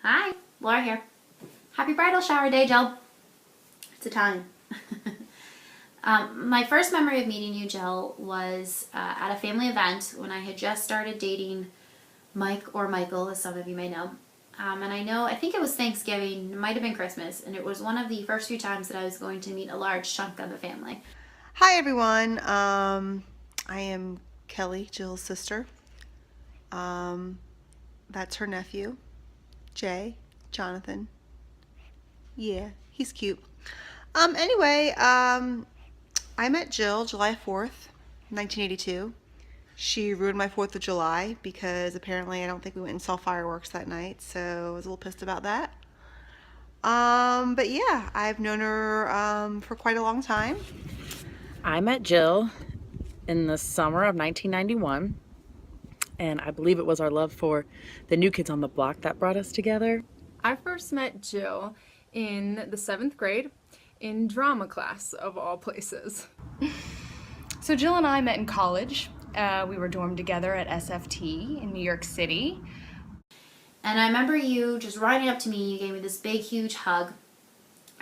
Hi, Laura here. Happy bridal shower day, Jill. It's a time. My first memory of meeting you, Jill, was at a family event when I had just started dating Mike, or Michael, as some of you may know. And I think it was Thanksgiving, it might have been Christmas, and it was one of the first few times that I was going to meet a large chunk of the family. Hi everyone. I am Kelly, Jill's sister. That's her nephew, Jay, Jonathan. Yeah, he's cute. Anyway, I met Jill July 4th, 1982. She ruined my 4th of July because apparently I don't think we went and saw fireworks that night, so I was a little pissed about that. But yeah, I've known her for quite a long time. I met Jill in the summer of 1991, and I believe it was our love for the New Kids on the Block that brought us together. I first met Jill in the 7th grade in drama class, of all places. So Jill and I met in college. We were dormed together at SFT in New York City. And I remember you just riding up to me, you gave me this big, huge hug,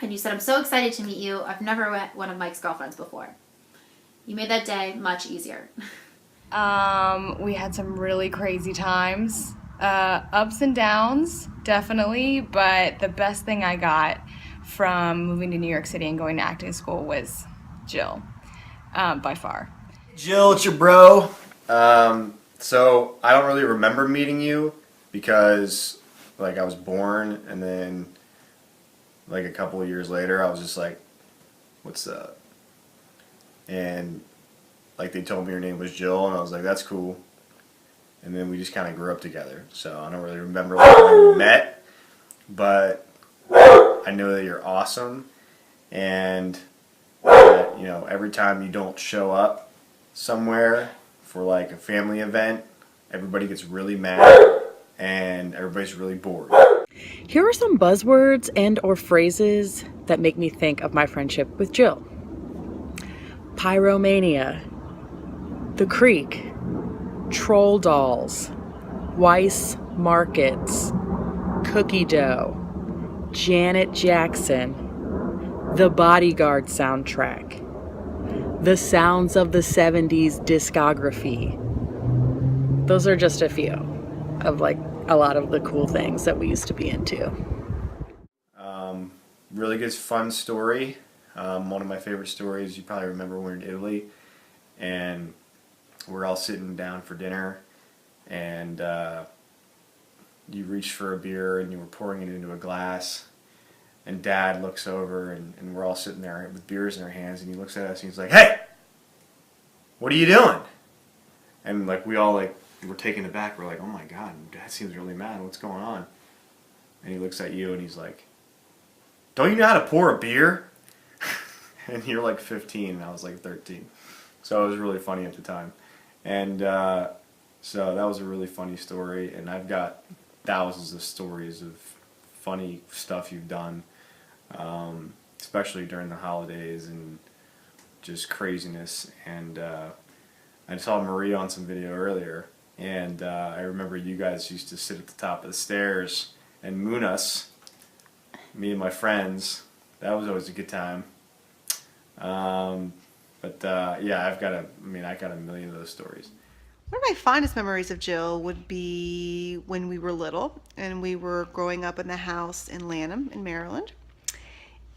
and you said, "I'm so excited to meet you. I've never met one of Mike's girlfriends before." You made that day much easier. We had some really crazy times. Ups and downs, definitely, but the best thing I got from moving to New York City and going to acting school was Jill, by far. Jill, it's your bro. So I don't really remember meeting you because I was born, and then a couple of years later I was just like, "What's up?" And they told me your name was Jill, and I was like, "That's cool." And then we just kind of grew up together. So I don't really remember when we met, but I know that you're awesome, and that, every time you don't show up somewhere for a family event, everybody gets really mad and everybody's really bored. Here are some buzzwords and or phrases that make me think of my friendship with Jill. Pyromania, the Creek, troll dolls, Weiss markets, cookie dough, Janet Jackson, the Bodyguard soundtrack, the sounds of the 70s discography. Those are just a few of a lot of the cool things that we used to be into. Really good fun story. One of my favorite stories, you probably remember when we were in Italy and we're all sitting down for dinner, and you reached for a beer and you were pouring it into a glass, and Dad looks over and we're all sitting there with beers in our hands, and he looks at us and he's like, "Hey, what are you doing?" And we all were taken aback. We're like, "Oh my God, Dad seems really mad. What's going on?" And he looks at you and he's like, "Don't you know how to pour a beer?" And you're 15 and I was 13. So it was really funny at the time. And so that was a really funny story, and I've got thousands of stories of funny stuff you've done, especially during the holidays and just craziness. And I saw Maria on some video earlier, and I remember you guys used to sit at the top of the stairs and moon us, me and my friends. That was always a good time. Yeah, I got a million of those stories. One of my fondest memories of Jill would be when we were little and we were growing up in the house in Lanham in Maryland.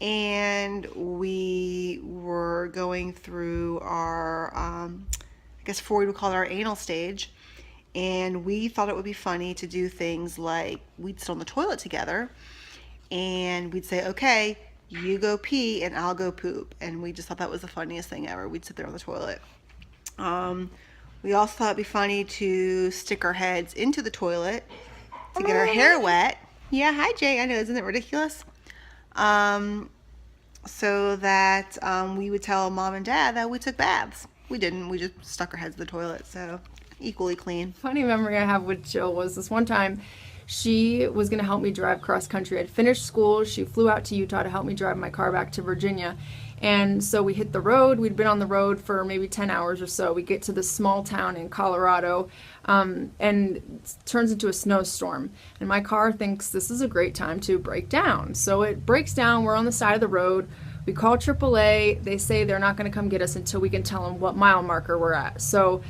And we were going through our, I guess Freud would call it our anal stage. And we thought it would be funny to do things like we'd sit on the toilet together and we'd say, "Okay, you go pee and I'll go poop." And we just thought that was the funniest thing ever. We'd sit there on the toilet. We also thought it'd be funny to stick our heads into the toilet to get our hair wet. Yeah, hi Jay. I know, isn't it ridiculous? So that we would tell Mom and Dad that we took baths. We didn't. We just stuck our heads in the toilet. So equally clean. Funny memory I have with Jill was this one time she was going to help me drive cross country. I'd finished school. She flew out to Utah to help me drive my car back to Virginia. And so we hit the road. We'd been on the road for maybe 10 hours or so. We get to this small town in Colorado, and it turns into a snowstorm. And my car thinks this is a great time to break down. So it breaks down. We're on the side of the road. We call AAA. They say they're not going to come get us until we can tell them what mile marker we're at. So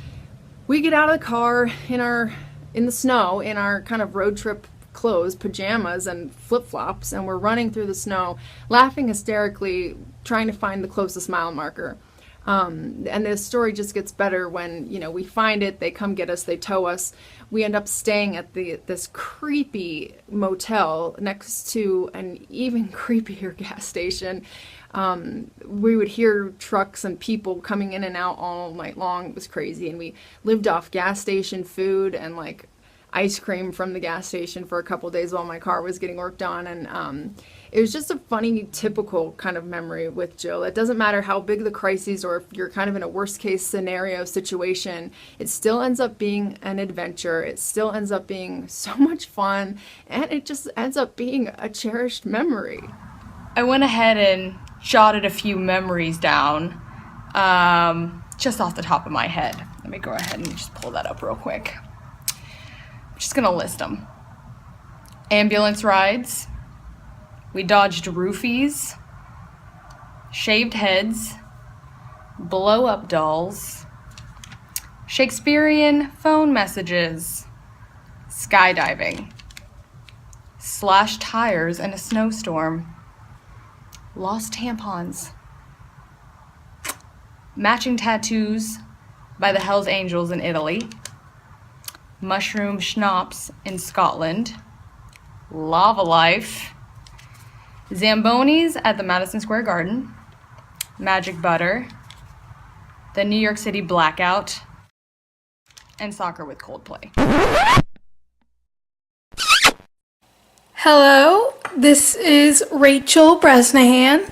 we get out of the car in the snow, in our kind of road trip clothes, pajamas and flip-flops, and we're running through the snow, laughing hysterically, trying to find the closest mile marker. And the story just gets better when, we find it, they come get us, they tow us. We end up staying at this creepy motel next to an even creepier gas station. We would hear trucks and people coming in and out all night long. It was crazy. And we lived off gas station food and like ice cream from the gas station for a couple days while my car was getting worked on. And it was just a funny, typical kind of memory with Jill. It doesn't matter how big the crises or if you're kind of in a worst case scenario situation, it still ends up being an adventure. It still ends up being so much fun, and it just ends up being a cherished memory. I went ahead and jotted a few memories down, just off the top of my head. Let me go ahead and just pull that up real quick. I'm just gonna list them. Ambulance rides. We dodged roofies. Shaved heads. Blow-up dolls. Shakespearean phone messages. Skydiving. Slashed tires in a snowstorm. Lost tampons. Matching tattoos by the Hells Angels in Italy. Mushroom schnapps in Scotland. Lava life. Zambonis at the Madison Square Garden. Magic butter. The New York City blackout. And soccer with Coldplay. Hello, this is Rachel Bresnahan,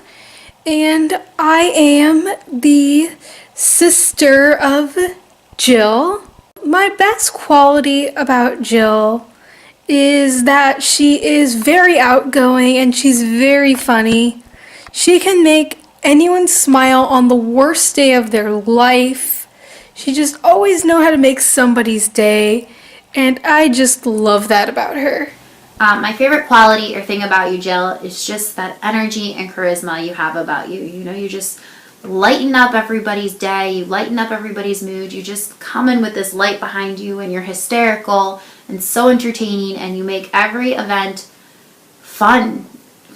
and I am the sister of Jill. My best quality about Jill is that she is very outgoing and she's very funny. She can make anyone smile on the worst day of their life. She just always knows how to make somebody's day, and I just love that about her. My favorite quality or thing about you, Jill, is just that energy and charisma you have about you. You just lighten up everybody's day. You lighten up everybody's mood. You just come in with this light behind you, and you're hysterical and so entertaining, and you make every event fun.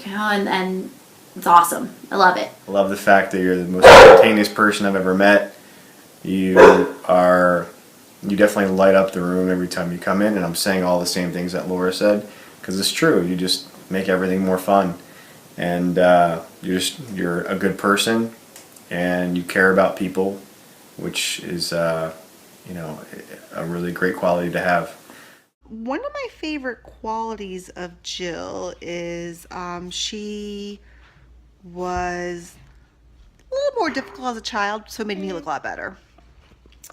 And it's awesome. I love it. I love the fact that you're the most spontaneous person I've ever met. You definitely light up the room every time you come in, and I'm saying all the same things that Laura said, because it's true. You just make everything more fun, and you're a good person, and you care about people, which is a really great quality to have. One of my favorite qualities of Jill is she was a little more difficult as a child, so it made me look a lot better.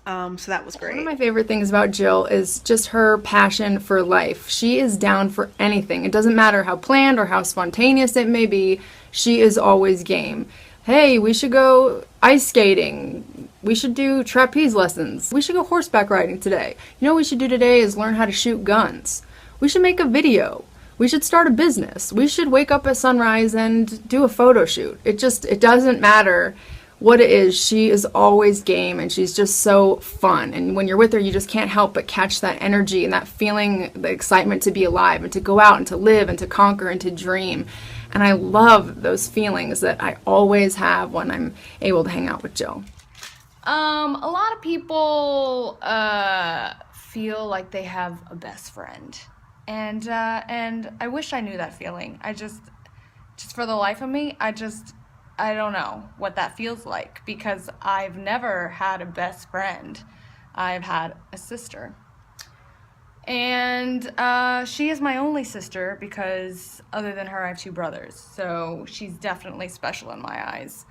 So that was great. One of my favorite things about Jill is just her passion for life. She is down for anything. It doesn't matter how planned or how spontaneous it may be. She is always game. Hey, we should go ice skating. We should do trapeze lessons. We should go horseback riding today. What we should do today is learn how to shoot guns. We should make a video. We should start a business. We should wake up at sunrise and do a photo shoot. It doesn't matter what it is. She is always game, and she's just so fun. And when you're with her, you just can't help but catch that energy and that feeling, the excitement to be alive and to go out and to live and to conquer and to dream. And I love those feelings that I always have when I'm able to hang out with Jill. A lot of people feel like they have a best friend, and I wish I knew that feeling. I just for the life of me, I don't know what that feels like, because I've never had a best friend. I've had a sister. And she is my only sister, because other than her, I have two brothers. So she's definitely special in my eyes.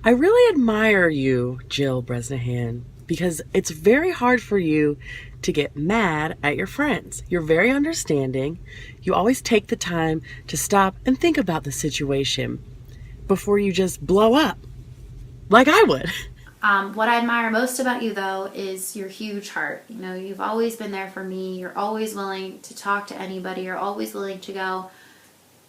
I really admire you, Jill Bresnahan, because it's very hard for you to get mad at your friends. You're very understanding. You always take the time to stop and think about the situation. before you just blow up like I would. What I admire most about you, though, is your huge heart. You know, you've always been there for me. You're always willing to talk to anybody. You're always willing to go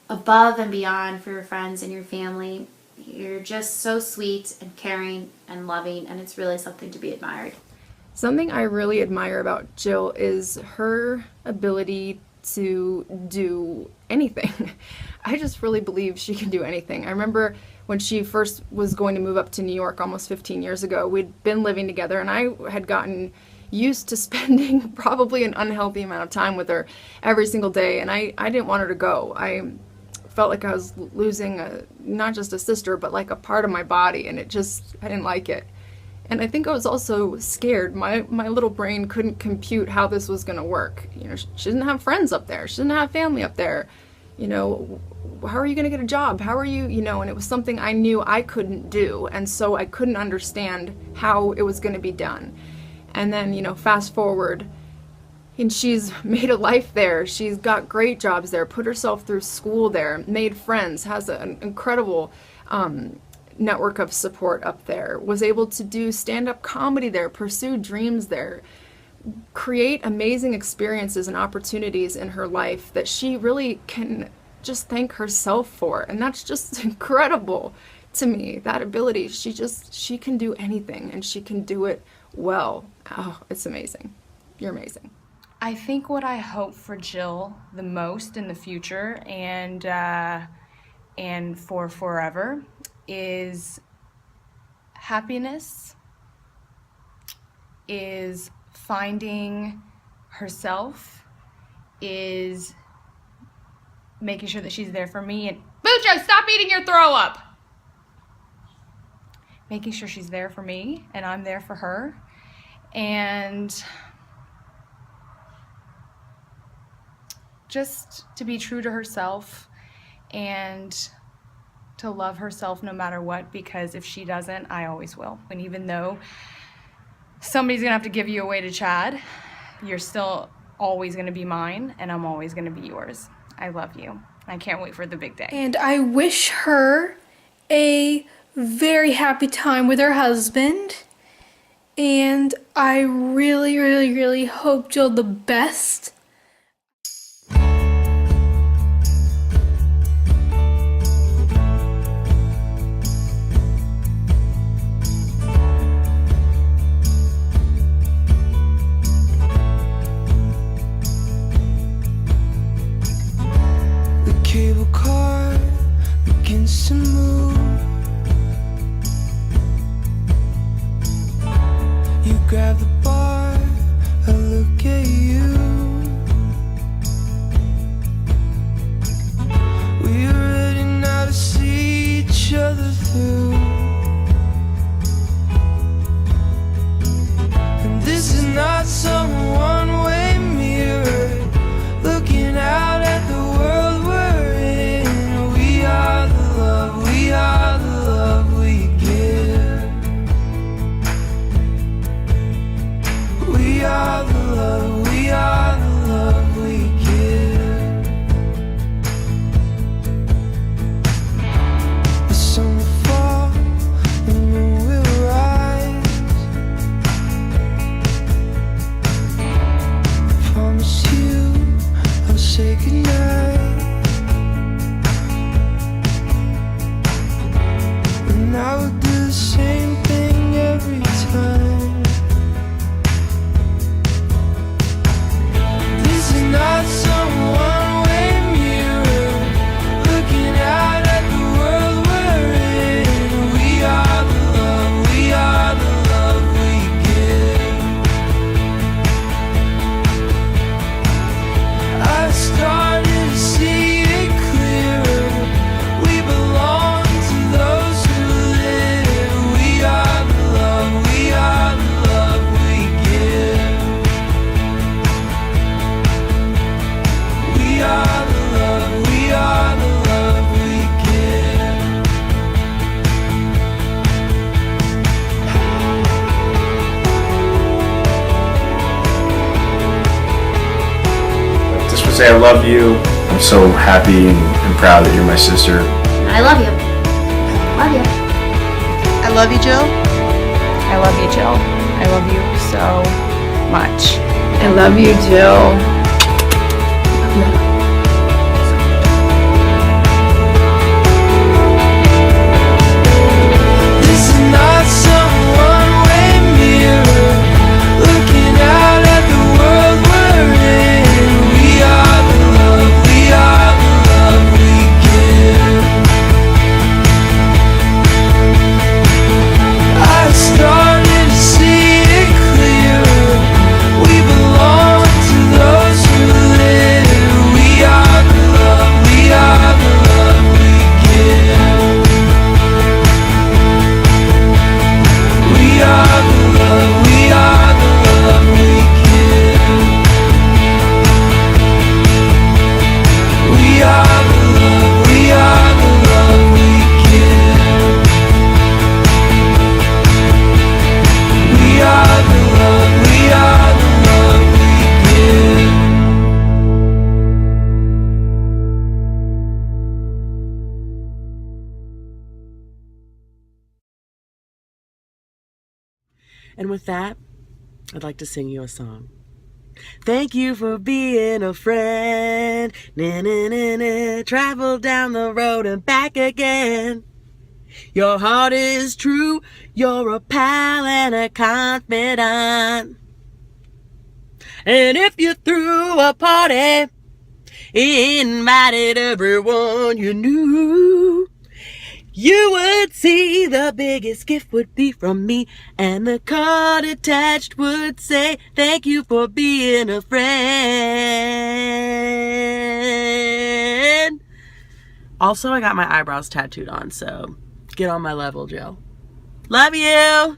above and beyond for your friends and your family. You're just so sweet and caring and loving, and it's really something to be admired. Something I really admire about Jill is her ability to do anything. I just really believe she can do anything. I remember when she first was going to move up to New York almost 15 years ago, we'd been living together and I had gotten used to spending probably an unhealthy amount of time with her every single day, and I didn't want her to go. I felt like I was losing not just a sister, but like a part of my body, and I didn't like it. And I think I was also scared. My little brain couldn't compute how this was going to work. You know, she didn't have friends up there. She didn't have family up there. You know, how are you going to get a job? How are you, and it was something I knew I couldn't do. And so I couldn't understand how it was going to be done. And then, fast forward, and she's made a life there. She's got great jobs there, put herself through school there, made friends, has an incredible network of support up there, was able to do stand-up comedy there, pursue dreams there, create amazing experiences and opportunities in her life that she really can just thank herself for. And that's just incredible to me, that ability. She can do anything, and she can do it well. Oh, it's amazing. You're amazing. I think what I hope for Jill the most in the future and for forever is happiness, is finding herself, is making sure that she's there for me. And Bujo, stop eating your throw up! Making sure she's there for me and I'm there for her. And just to be true to herself and to love herself no matter what, because if she doesn't, I always will. And even though somebody's gonna have to give you away to Chad, you're still always gonna be mine, and I'm always gonna be yours. I love you. I can't wait for the big day. And I wish her a very happy time with her husband. And I really, really, really hope Jill the best. Cable car begins to move. You grab the bar, I look at you. We're ready now to see each other through. And this is not some one-way mirror looking out at the world we're in. We are the love we give. We are the love we give. The sun will fall, the moon will rise. I promise you I'll say goodnight. And I would do the same thing every time. This is not some one-way mirror looking out at the world we're in. We are the love we give. I started to see it clearer. We belong to those who live. We are the love we give. We are the love we give. Just want to say I love you. I'm so happy and proud that you're my sister. I love you. Love you. I love you, Jill. I love you, Jill. I love you so much. I love you, Jill. This is not some one-way mirror looking out at the world we're in. We are the love, we are the love we give. I started to see it clearer. We belong to those who live. We are the love, we are the love we give. We are the love, we are the love we give. We are the love, we are the love we give. We are the love, we are the love we give. And with that, I'd like to sing you a song. Thank you for being a friend. Na, na, na, na. Travel down the road and back again. Your heart is true. You're a pal and a confidant. And if you threw a party, invited everyone you knew, you would see the biggest gift would be from me, and the card attached would say, thank you for being a friend. Also, I got my eyebrows tattooed on, so get on my level, Jill. Love you!